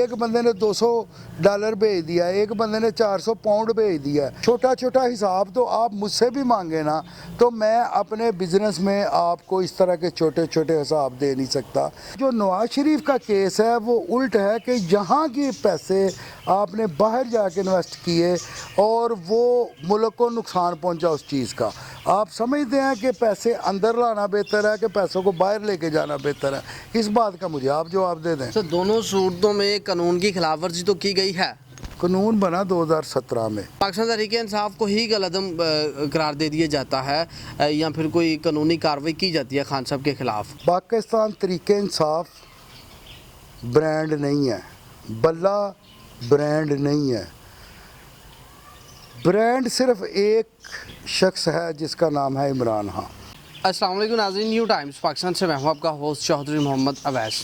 एक बंदे ने $200 भेज दिया, एक बंदे ने 400 पाउंड भेज दिया। छोटा छोटा हिसाब तो आप मुझसे भी मांगे ना, तो मैं अपने बिजनेस में आपको इस तरह के छोटे छोटे हिसाब दे नहीं सकता। जो नवाज शरीफ का केस है वो उल्ट है कि यहाँ के पैसे आपने बाहर जाके इन्वेस्ट किए और वो मुल्क को नुकसान पहुँचा उस चीज़ का। आप समझते हैं कि पैसे अंदर लाना बेहतर है कि पैसों को बाहर लेके जाना बेहतर है? इस बात का मुझे आप जवाब दे दें। सर, दोनों सूरतों में कानून की खिलाफ वर्जी तो की गई है। कानून बना 2017 में। पाकिस्तान तहरीक-ए-इंसाफ को ही गलतम करार दे दिया जाता है या फिर कोई कानूनी कार्रवाई की जाती है खान साहब के खिलाफ? पाकिस्तान तहरीक-ए-इंसाफ ब्रांड नहीं है, बल्ला ब्रांड नहीं है। ब्रांड सिर्फ एक शख्स है जिसका नाम है इमरान खान। अस्सलाम वालेकुम नाज़रीन, न्यू टाइम्स पाकिस्तान से मैं हूं आपका होस्ट चौधरी मोहम्मद अवैस।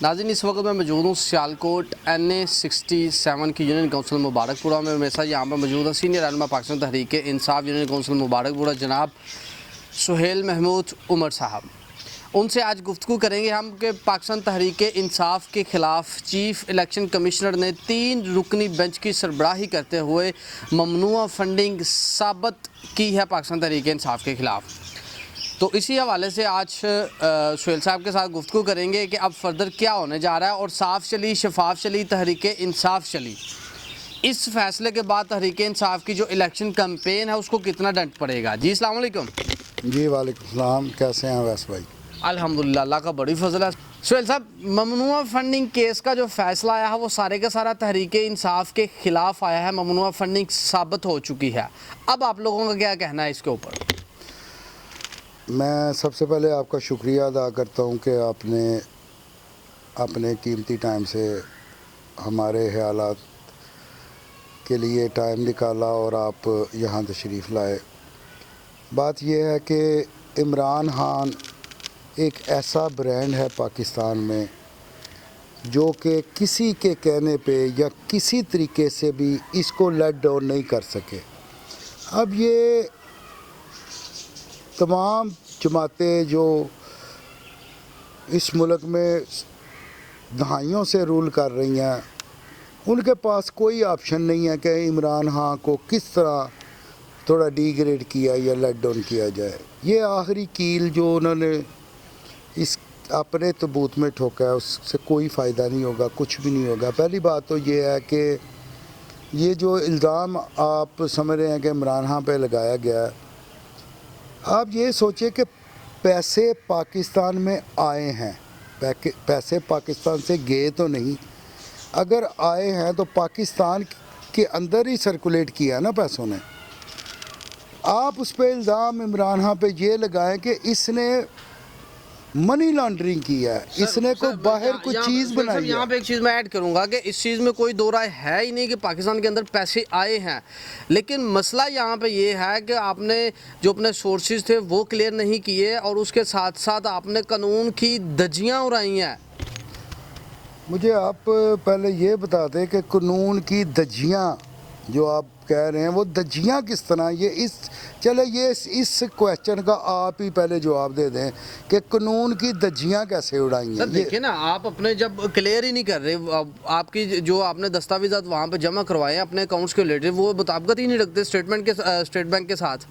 नाज़रीन, इस वक्त मैं मौजूद हूँ सियालकोट NA67 की यूनियन काउंसिल मुबारकपुरा में। मेरे साथ यहाँ पर मौजूद है सीनियर रहनुमा पाकिस्तान तहरीक-ए-इंसाफ यूनियन काउंसिल मुबारकपुरा जनाब सुहेल महमूद उमर साहब। उनसे आज गुफ्तगू करेंगे हम कि पाकिस्तान तहरीक-ए-इंसाफ के ख़िलाफ़ चीफ़ इलेक्शन कमिश्नर ने 3 रुकनी बेंच की सरबराही करते हुए ममनुआ फंडिंग साबित की है पाकिस्तान तहरीक-ए-इंसाफ के ख़िलाफ़। तो इसी हवाले से आज सुहेल साहब के साथ गुफ्तगू करेंगे कि अब फर्दर क्या होने जा रहा है और साफ़ चली, शफाफ चली, तहरीक-ए-इंसाफ चली। इस फैसले के बाद तहरीक-ए-इंसाफ की जो इलेक्शन कैंपेन है उसको कितना डंट पड़ेगा? जी अस्सलाम वालेकुम। जी वालेकुम सलाम, कैसे हैं वैस भाई? अल्हम्दुलिल्लाह, अल्लाह का बड़ी फजल है। सुहेल साहब, ममनुआ फंडिंग केस का जो फैसला आया है वो सारे का सारा तहरीक-ए-इंसाफ के ख़िलाफ़ आया है, ममनुआ फंडिंग साबित हो चुकी है। अब आप लोगों का क्या कहना है इसके ऊपर? मैं सबसे पहले आपका शुक्रिया अदा करता हूं कि आपने अपने कीमती टाइम से हमारे ख्यालात के लिए टाइम निकाला और आप यहाँ तशरीफ़ लाए। बात यह है कि इमरान खान एक ऐसा ब्रांड है पाकिस्तान में जो कि किसी के कहने पे या किसी तरीके से भी इसको लेट डाउन नहीं कर सके। अब ये तमाम जमातें जो इस मुल्क में दहाइयों से रूल कर रही हैं, उनके पास कोई ऑप्शन नहीं है कि इमरान खान को किस तरह थोड़ा डिग्रेड किया या लेट डाउन किया जाए। ये आखिरी कील जो उन्होंने इस अपने तबूत में ठोका है उससे कोई फ़ायदा नहीं होगा, कुछ भी नहीं होगा। पहली बात तो ये है कि ये जो इल्ज़ाम आप समझ रहे हैं कि इमरान खान पे लगाया गया है, आप ये सोचें कि पैसे पाकिस्तान में आए हैं, पैसे पाकिस्तान से गए तो नहीं। अगर आए हैं तो पाकिस्तान के अंदर ही सर्कुलेट किया ना पैसों ने। आप उस पर इल्ज़ाम इमरान खान पे ये लगाएं कि इसने मनी लॉन्ड्रिंग किया है, इसने कोई बाहर कुछ चीज़ बनाई है। यहाँ पे एक चीज़ मैं ऐड करूँगा कि इस चीज़ में कोई दो राय है ही नहीं कि पाकिस्तान के अंदर पैसे आए हैं, लेकिन मसला यहाँ पे ये है कि आपने जो अपने सोर्सेज थे वो क्लियर नहीं किए और उसके साथ साथ आपने कानून की धज्जियाँ उड़ाई हैं। मुझे आप पहले ये बता दें कि कानून की धज्जियाँ जो आप कह रहे हैं वो धज्जियाँ किस तरह, ये इस क्वेश्चन का आप ही पहले जवाब दे दें कि कानून की धज्जियाँ कैसे उड़ाई हैं। सर देखिए ना, आप अपने जब क्लियर ही नहीं कर रहे, आपकी जो आपने दस्तावेज़ात वहाँ पे जमा करवाए हैं अपने अकाउंट्स के रिलेटेड, वो मुताबिकत ही नहीं रखते स्टेट बैंक के साथ।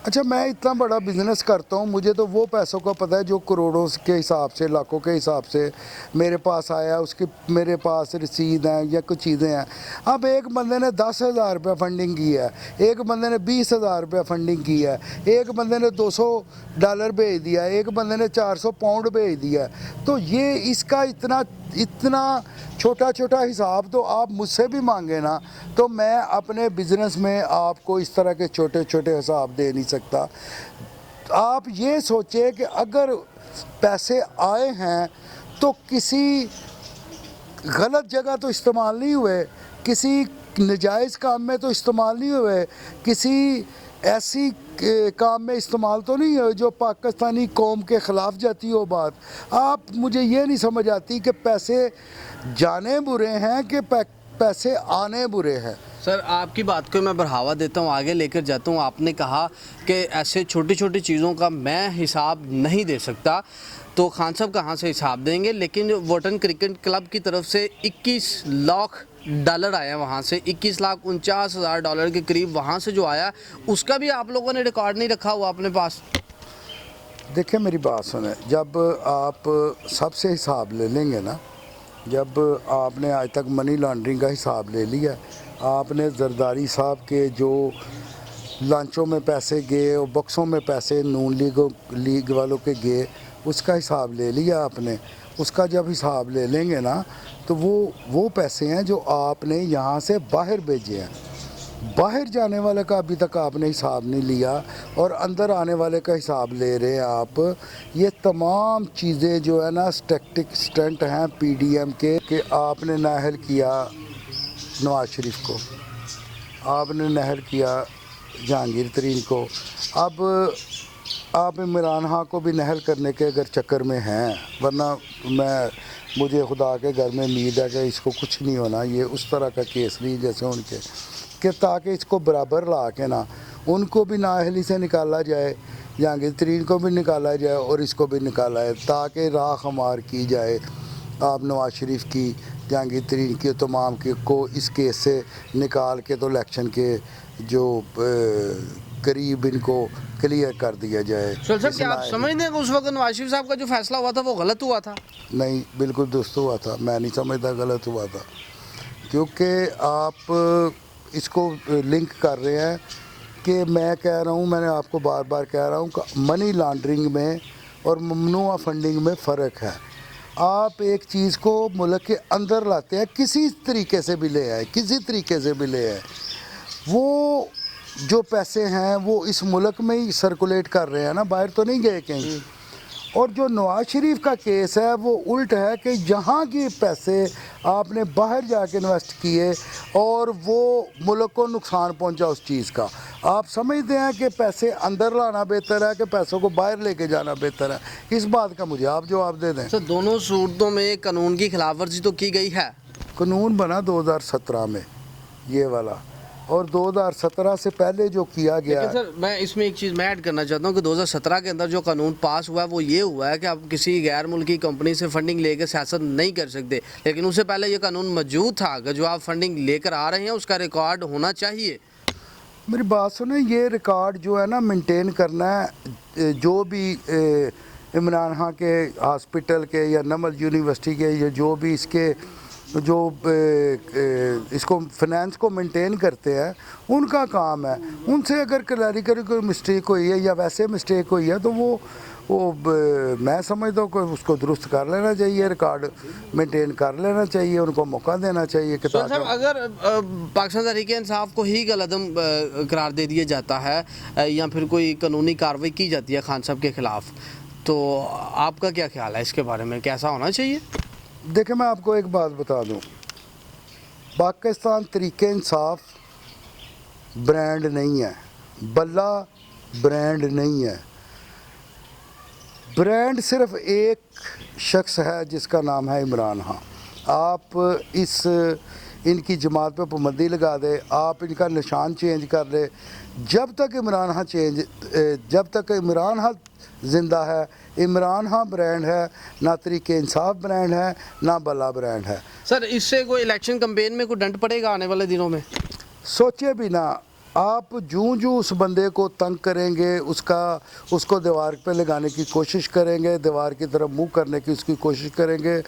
अच्छा, मैं इतना बड़ा बिज़नेस करता हूँ, मुझे तो वो पैसों का पता है जो करोड़ों के हिसाब से, लाखों के हिसाब से मेरे पास आया, उसकी मेरे पास रसीद हैं या कुछ चीज़ें हैं। अब एक बंदे ने 10,000 रुपये फंडिंग की है, एक बंदे ने 20,000 रुपये फंडिंग की है, एक बंदे ने $200 भेज दिया है, एक बंदे ने 400 पाउंड भेज दिया है। तो ये इसका इतना छोटा छोटा हिसाब तो आप मुझसे भी मांगे ना, तो मैं अपने बिज़नेस में आपको इस तरह के छोटे छोटे हिसाब दे नहीं सकता। आप ये सोचें कि अगर पैसे आए हैं तो किसी गलत जगह तो इस्तेमाल नहीं हुए, किसी नाजायज़ काम में तो इस्तेमाल नहीं हुए, किसी ऐसी काम में इस्तेमाल तो नहीं है जो पाकिस्तानी कौम के ख़िलाफ़ जाती हो बात। आप मुझे ये नहीं समझ आती कि पैसे जाने बुरे हैं कि पैसे आने बुरे हैं। सर आपकी बात को मैं बढ़ावा देता हूँ, आगे लेकर जाता हूँ। आपने कहा कि ऐसे छोटी छोटी चीज़ों का मैं हिसाब नहीं दे सकता, तो खान साहब कहाँ से हिसाब देंगे। लेकिन वोटन क्रिकेट क्लब की तरफ से 21 लाख डॉलर आया, वहाँ से 21,49,000 के करीब वहाँ से जो आया, उसका भी आप लोगों ने रिकॉर्ड नहीं रखा हुआ अपने पास। देखिए मेरी बात सुने, जब आप सबसे हिसाब ले लेंगे ना, जब आपने आज तक मनी लॉन्ड्रिंग का हिसाब ले लिया, आपने जरदारी साहब के जो लांचों में पैसे गए और बक्सों में पैसे नून लीग वालों के गए, उसका हिसाब ले लिया आपने। उसका जब हिसाब ले लेंगे ना, तो वो पैसे हैं जो आपने यहाँ से बाहर भेजे हैं। बाहर जाने वाले का अभी तक आपने हिसाब नहीं लिया और अंदर आने वाले का हिसाब ले रहे हैं आप। ये तमाम चीज़ें जो है ना स्टैटिक स्टंट हैं पीडीएम के, कि आपने नाहल किया नवाज शरीफ को, आपने नाहल किया जहांगीर तरीन को, अब आप इमरान खान को भी नाहल करने के अगर चक्कर में हैं, वरना मुझे खुदा के घर में उम्मीद है कि इसको कुछ नहीं होना, ये उस तरह का केस नहीं जैसे उनके, कि ताकि इसको बराबर ला के ना उनको भी नाअहली से निकाला जाए, जहांगीर तरीन को भी निकाला जाए और इसको भी निकाला जाए, ताकि राख हमार की जाए आप नवाज शरीफ की, जहांगीर तरीन की, तमाम के को इस केस से निकाल के तो इलेक्शन के जो करीब इनको क्लियर कर दिया जाए। सर क्या आप समझते हैं कि उस वक्त नवाज शरीफ साहब का जो फैसला हुआ था वो गलत हुआ था? नहीं, बिल्कुल दुरुस्त हुआ था, मैं नहीं समझता गलत हुआ था, क्योंकि आप इसको लिंक कर रहे हैं कि मैं कह रहा हूँ, मैंने आपको बार बार कह रहा हूँ कि मनी लॉन्ड्रिंग में और ममनुआ फंडिंग में फ़र्क है। आप एक चीज़ को मुल्क के अंदर लाते हैं, किसी तरीके से भी ले आए, किसी तरीके से भी ले आए, वो जो पैसे हैं वो इस मुल्क में ही सर्कुलेट कर रहे हैं ना, बाहर तो नहीं गए कहीं। और जो नवाज शरीफ का केस है वो उल्ट है कि यहाँ के पैसे आपने बाहर जाके इन्वेस्ट किए और वो मुल्क को नुकसान पहुँचा उस चीज़ का। आप समझते हैं कि पैसे अंदर लाना बेहतर है कि पैसों को बाहर लेके जाना बेहतर है? इस बात का मुझे आप जवाब दे दें। सर दोनों सूरतों में कानून की खिलाफवर्जी तो की गई है। कानून बना 2017 में ये वाला, और 2017 से पहले जो किया गया। लेकिन सर मैं इसमें एक चीज़ मैं ऐड करना चाहता हूँ कि 2017 के अंदर जो कानून पास हुआ है वो ये हुआ है कि आप किसी गैर मुल्की कंपनी से फंडिंग लेकर सियासत नहीं कर सकते। लेकिन उससे पहले ये कानून मौजूद था कि जो आप फंडिंग लेकर आ रहे हैं उसका रिकॉर्ड होना चाहिए। मेरी बात सुने, ये रिकॉर्ड जो है ना मेंटेन करना है, जो भी इमरान खान के हॉस्पिटल के या नमल यूनिवर्सिटी के या जो भी इसके जो इसको फाइनेंस को मेंटेन करते हैं उनका काम है। उनसे अगर क्लैरिकल कोई मिस्टेक हुई है या वैसे मिस्टेक हुई है तो मैं समझता हूँ कि उसको दुरुस्त कर लेना चाहिए, रिकॉर्ड मेंटेन कर लेना चाहिए, उनको मौका देना चाहिए कि साहब अगर पाकिस्तान तहरीक इंसाफ को ही गलतम करार दे दिया जाता है या फिर कोई कानूनी कार्रवाई की जाती है खान साहब के ख़िलाफ़, तो आपका क्या ख्याल है इसके बारे में, कैसा होना चाहिए? देखिए मैं आपको एक बात बता दूं, पाकिस्तान तहरीक इंसाफ ब्रांड नहीं है, बल्ला ब्रांड नहीं है। ब्रांड सिर्फ एक शख्स है जिसका नाम है इमरान खान। आप इनकी जमात पे पाबंदी लगा दे, आप इनका निशान चेंज कर ले, जब तक इमरान खान ज़िंदा है, इमरान खान ब्रांड है, ना तहरीक इंसाफ ब्रांड है, ना बल्ला ब्रांड है। सर इससे कोई इलेक्शन कैंपेन में कोई डंड पड़ेगा आने वाले दिनों में? सोचे भी ना, आप जूं उस बंदे को तंग करेंगे, उसको दीवार पे लगाने की कोशिश करेंगे, दीवार की तरफ मुंह करने की उसकी कोशिश करेंगे,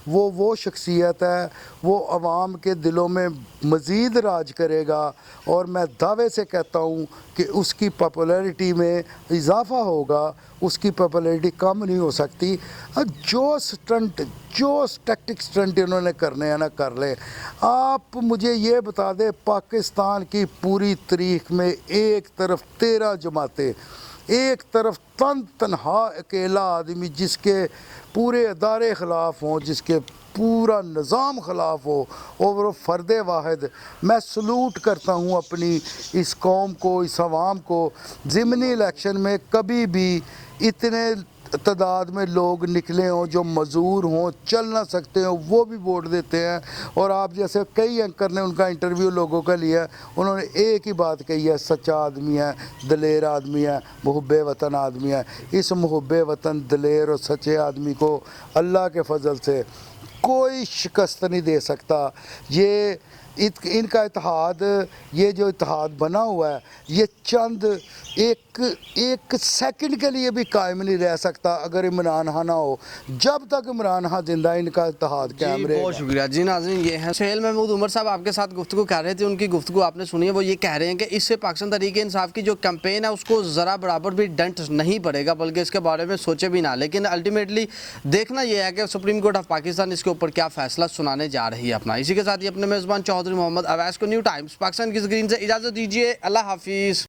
वो शख्सियत है, वो आवाम के दिलों में मज़ीद राज करेगा। और मैं दावे से कहता हूँ कि उसकी पॉपुलैरिटी में इजाफ़ा होगा, उसकी पॉपुलैरिटी कम नहीं हो सकती। जो टैक्टिक स्टंट इन्होंने करने हैं ना कर ले। आप मुझे ये बता दें, पाकिस्तान की पूरी तारीख में एक तरफ 13 जमातें, एक तरफ तनहा अकेला आदमी जिसके पूरे अदारे ख़िलाफ़ हों, जिसके पूरा निज़ाम ख़िलाफ़ हो, और वो फ़र्द वाहिद। मैं सलूट करता हूँ अपनी इस कौम को, इस आवाम को। ज़िमनी इलेक्शन में कभी भी इतने तादाद में लोग निकले हों जो मज़दूर हों, चल ना सकते हों, वो भी वोट देते हैं। और आप जैसे कई एंकर ने उनका इंटरव्यू लोगों का लिया, उन्होंने एक ही बात कही है, सच्चा आदमी है, दलेर आदमी है, मुहब्बे वतन आदमी है। इस मुहब्बे वतन, दलेर और सच्चे आदमी को अल्लाह के फजल से कोई शिकस्त नहीं दे सकता। ये इनका इत्तेहाद, ये जो इत्तेहाद बना हुआ है, ये चंद एक सेकंड के लिए भी कायम नहीं रह सकता अगर इमरान खान ना हो। जब तक इमरान खान जिंदा है, इनका इत्तेहाद कायम जी रहेगा। बहुत शुक्रिया जी। नाज़रीन, ये हैं सुहेल महमूद उमर साहब, आपके साथ गुफ्तगू कर रहे थे। उनकी गुफ्तगू आपने सुनी है। वो ये कह रहे हैं कि इससे पाकिस्तान तहरीक इंसाफ की जो कैंपेन है उसको ज़रा बराबर भी डंट नहीं पड़ेगा, बल्कि इसके बारे में सोचे भी ना। लेकिन अल्टीमेटली देखना यह है कि सुप्रीम कोर्ट ऑफ पाकिस्तान इसके ऊपर क्या फैसला सुनाने जा रही है अपना। इसी के साथ ही अपने मेज़बान चौधरी मोहम्मद अवैस को न्यू टाइम्स पाकिस्तान की स्क्रीन से इजाज़त दीजिए। अल्लाह हाफिज़।